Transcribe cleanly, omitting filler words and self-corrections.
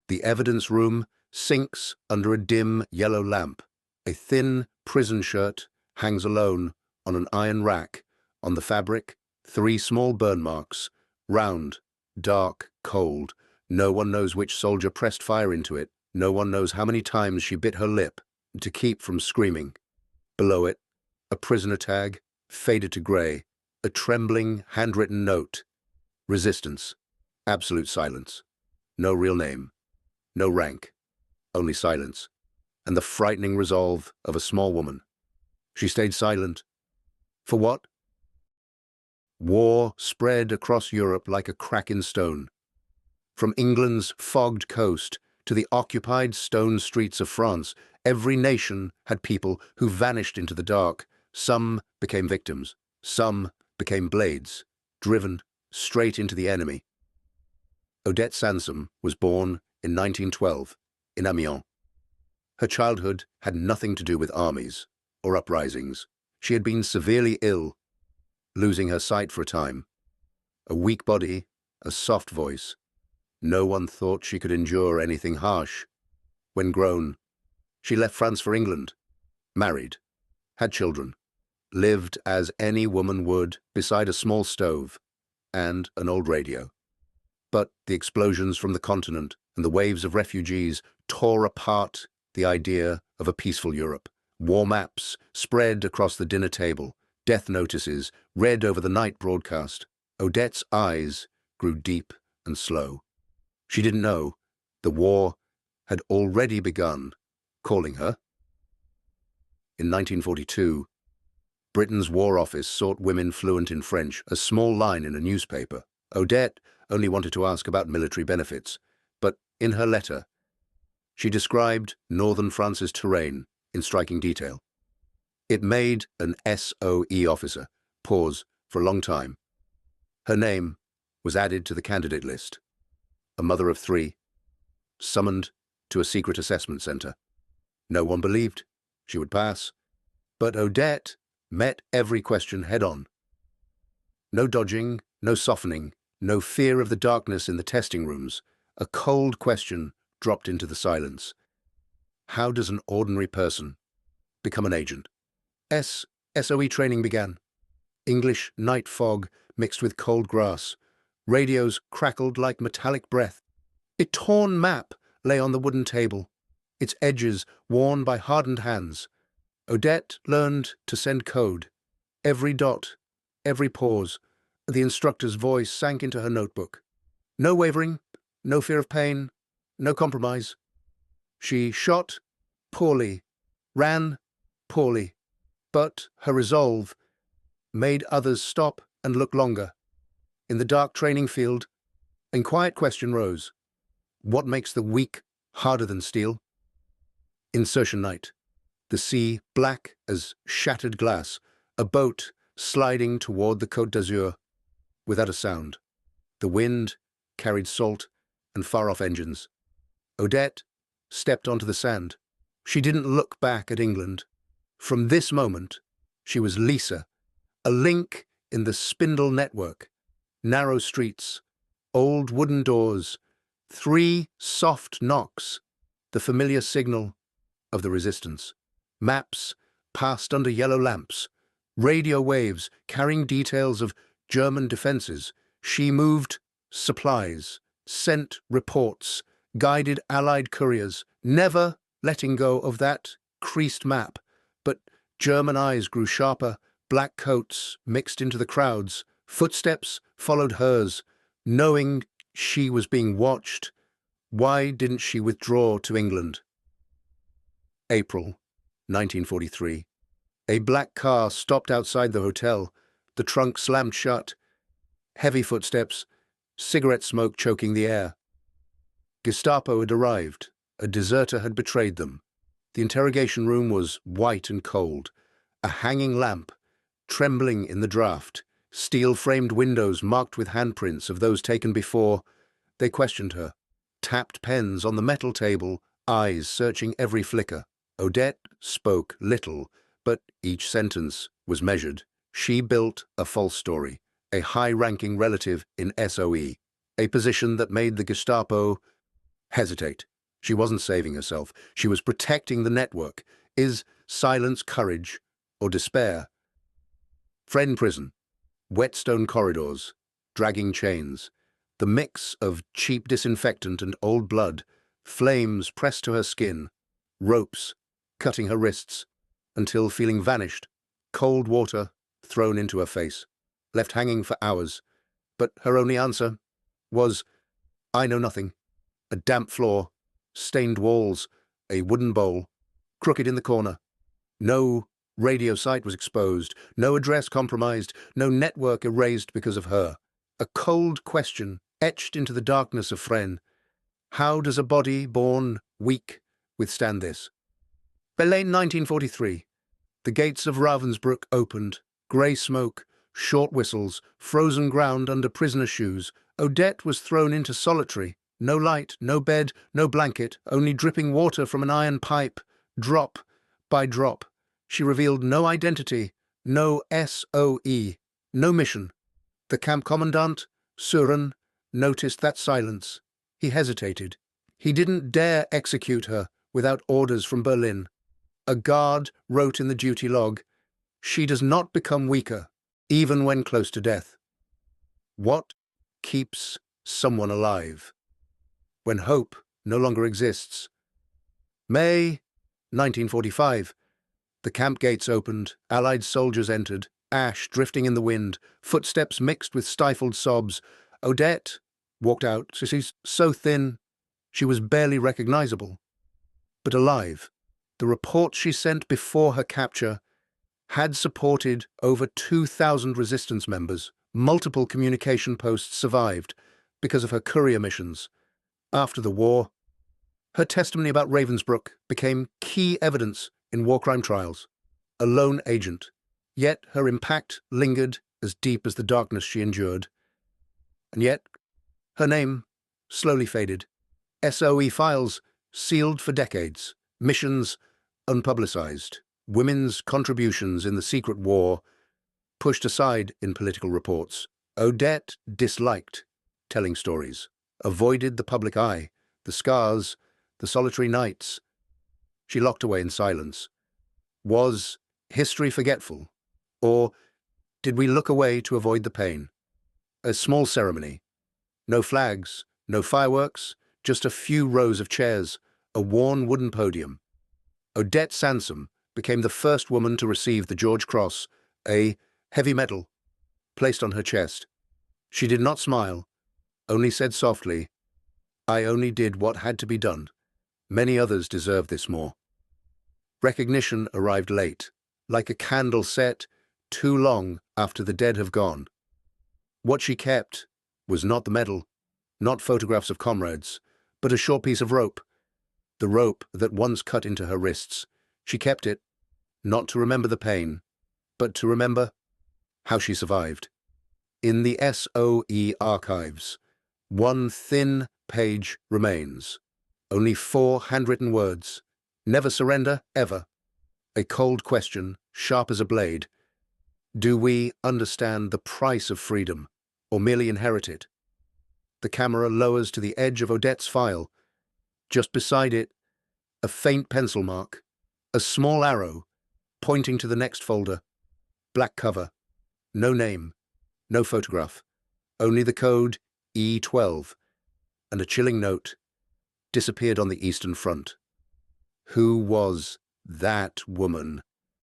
The evidence room sinks under a dim yellow lamp. A thin prison shirt hangs alone on an iron rack. On the fabric, 3 small burn marks, round, dark, cold. No one knows which soldier pressed fire into it. No one knows how many times she bit her lip to keep from screaming. Below it, a prisoner tag, faded to grey, a trembling, handwritten note. Resistance. Absolute silence. No real name. No rank. Only silence. And the frightening resolve of a small woman. She stayed silent. For what? War spread across Europe like a crack in stone. From England's fogged coast to the occupied stone streets of France, every nation had people who vanished into the dark. Some became victims. Some became blades, driven straight into the enemy. Odette Sansom was born in 1912 in Amiens. Her childhood had nothing to do with armies or uprisings. She had been severely ill, losing her sight for a time. A weak body, a soft voice. No one thought she could endure anything harsh. When grown, she left France for England, married, had children, lived as any woman would beside a small stove and an old radio. But the explosions from the continent and the waves of refugees tore apart the idea of a peaceful Europe. War maps spread across the dinner table, death notices read over the night broadcast. Odette's eyes grew deep and slow. She didn't know the war had already begun, calling her. In 1942, Britain's War Office sought women fluent in French, a small line in a newspaper. Odette only wanted to ask about military benefits, but in her letter, she described northern France's terrain in striking detail. It made an SOE officer pause for a long time. Her name was added to the candidate list. A mother of 3, summoned to a secret assessment center. No one believed she would pass, but Odette met every question head-on. No dodging, no softening, no fear of the darkness in the testing rooms. A cold question dropped into the silence. How does an ordinary person become an agent? SOE training began. English night fog mixed with cold grass. Radios crackled like metallic breath. A torn map lay on the wooden table, its edges worn by hardened hands. Odette learned to send code. Every dot, every pause. The instructor's voice sank into her notebook. No wavering, no fear of pain, no compromise. She shot poorly, ran poorly, but her resolve made others stop and look longer. In the dark training field, a quiet question rose. What makes the weak harder than steel? Insertion night. The sea black as shattered glass, a boat sliding toward the Côte d'Azur without a sound. The wind carried salt and far-off engines. Odette stepped onto the sand. She didn't look back at England. From this moment, she was Lisa, a link in the spindle network. Narrow streets, old wooden doors, 3 soft knocks, the familiar signal of the resistance. Maps passed under yellow lamps, radio waves carrying details of German defenses. She moved supplies, sent reports, guided Allied couriers, never letting go of that creased map. But German eyes grew sharper, black coats mixed into the crowds. Footsteps followed hers, knowing she was being watched. Why didn't she withdraw to England? April 1943. A black car stopped outside the hotel. The trunk slammed shut. Heavy footsteps, cigarette smoke choking the air. Gestapo had arrived. A deserter had betrayed them. The interrogation room was white and cold. A hanging lamp, trembling in the draught. Steel-framed windows marked with handprints of those taken before. They questioned her. Tapped pens on the metal table, eyes searching every flicker. Odette spoke little, but each sentence was measured. She built a false story, a high-ranking relative in SOE, a position that made the Gestapo Hesitate. She wasn't saving herself. She was protecting the network. Is silence courage or despair? Fresnes prison. Wet stone corridors. Dragging chains. The mix of cheap disinfectant and old blood. Flames pressed to her skin. Ropes cutting her wrists. Until feeling vanished. Cold water thrown into her face. Left hanging for hours. But her only answer was, I know nothing. A damp floor. Stained walls. A wooden bowl. Crooked in the corner. No radio site was exposed. No address compromised. No network erased because of her. A cold question etched into the darkness of Fresnes. How does a body born weak withstand this? Berlin, 1943. The gates of Ravensbrück opened. Grey smoke, short whistles, frozen ground under prisoner shoes. Odette was thrown into solitary. No light, no bed, no blanket, only dripping water from an iron pipe. Drop by drop. She revealed no identity, no SOE, no mission. The camp commandant, Suren, noticed that silence. He hesitated. He didn't dare execute her without orders from Berlin. A guard wrote in the duty log, she does not become weaker, even when close to death. What keeps someone alive when hope no longer exists? May 1945. The camp gates opened, Allied soldiers entered, ash drifting in the wind, footsteps mixed with stifled sobs. Odette walked out. She's so thin, she was barely recognizable. But alive. The reports she sent before her capture had supported over 2,000 resistance members. Multiple communication posts survived because of her courier missions. After the war, her testimony about Ravensbrück became key evidence in war crime trials. A lone agent, yet her impact lingered as deep as the darkness she endured. And yet, her name slowly faded. SOE files sealed for decades, missions unpublicized, women's contributions in the secret war pushed aside in political reports. Odette disliked telling stories, avoided the public eye, the scars, the solitary nights. She locked away in silence. Was history forgetful? Or did we look away to avoid the pain? A small ceremony. No flags, no fireworks, just a few rows of chairs, a worn wooden podium. Odette Sansom became the first woman to receive the George Cross, a heavy medal, placed on her chest. She did not smile, only said softly, I only did what had to be done. Many others deserve this more. Recognition arrived late, like a candle set too long after the dead have gone. What she kept was not the medal, not photographs of comrades, but a short piece of rope. The rope that once cut into her wrists. She kept it, not to remember the pain, but to remember how she survived. In the SOE archives, one thin page remains. Only 4 handwritten words. Never surrender, ever. A cold question, sharp as a blade. Do we understand the price of freedom, or merely inherit it? The camera lowers to the edge of Odette's file. Just beside it, a faint pencil mark, a small arrow, pointing to the next folder. Black cover. No name, no photograph. Only the code E12, and a chilling note. Disappeared on the Eastern Front. Who was that woman?